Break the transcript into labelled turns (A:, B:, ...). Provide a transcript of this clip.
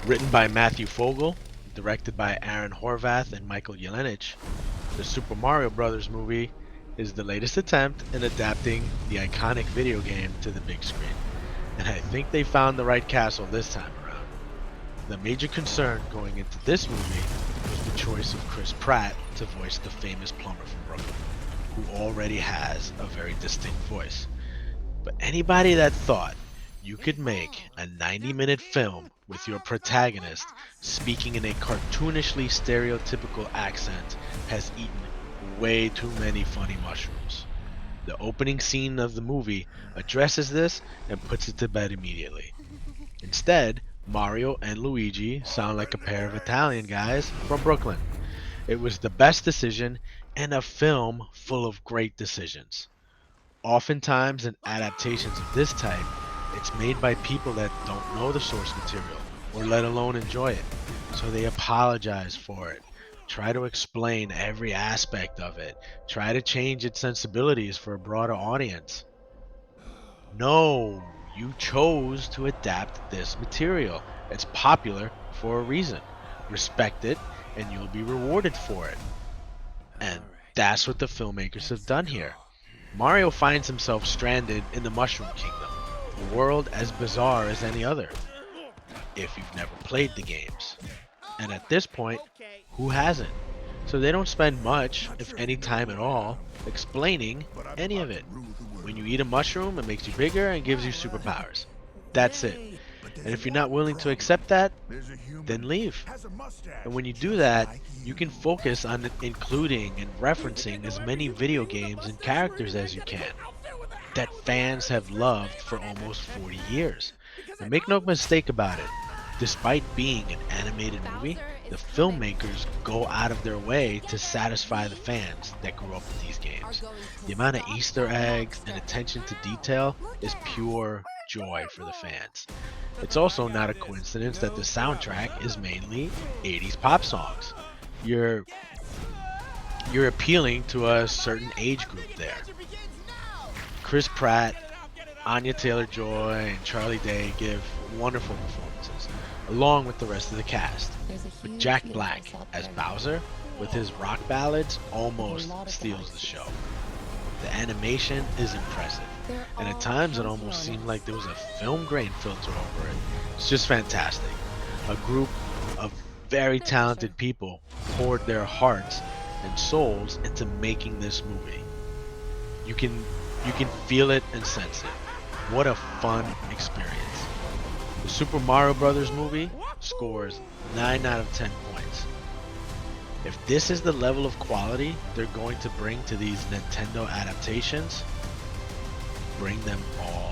A: Written by Matthew Fogel, directed by Aaron Horvath and Michael Yelenich, the Super Mario Bros. Movie is the latest attempt in adapting the iconic video game to the big screen. And I think they found the right castle this time around. The major concern going into this movie was the choice of Chris Pratt to voice the famous plumber from Brooklyn, who already has a very distinct voice. But anybody that thought you could make a 90-minute film with your protagonist speaking in a cartoonishly stereotypical accent has eaten way too many funny mushrooms. The opening scene of the movie addresses this and puts it to bed immediately. Instead, Mario and Luigi sound like a pair of Italian guys from Brooklyn. It was the best decision and a film full of great decisions. Oftentimes, in adaptations of this type, it's made by people that don't know the source material or let alone enjoy it. So they apologize for it, try to explain every aspect of it, try to change its sensibilities for a broader audience. No, you chose to adapt this material. It's popular for a reason. Respect it, and you'll be rewarded for it. And that's what the filmmakers have done here. Mario finds himself stranded in the Mushroom Kingdom, a world as bizarre as any other, if you've never played the games. And at this point, who hasn't? So they don't spend much, if any time at all, explaining any of it. When you eat a mushroom, it makes you bigger and gives you superpowers. That's it. And if you're not willing to accept that, then leave. And when you do that, you can focus on including and referencing as many video games and characters as you can that fans have loved for almost 40 years. And make no mistake about it, despite being an animated movie, the filmmakers go out of their way to satisfy the fans that grew up with these games. The amount of Easter eggs and attention to detail is pure joy for the fans. It's also not a coincidence that the soundtrack is mainly 80s pop songs. You're appealing to a certain age group there. Chris Pratt, Anya Taylor-Joy, and Charlie Day give wonderful performances, along with the rest of the cast. But Jack Black as Bowser, with his rock ballads, almost steals the show. The animation is impressive, and at times it almost seemed like there was a film grain filter over it. It's just fantastic. A group of very talented people poured their hearts and souls into making this movie. You can feel it and sense it. What a fun experience. The Super Mario Bros. Movie scores 9 out of 10 points. If this is the level of quality they're going to bring to these Nintendo adaptations, bring them all.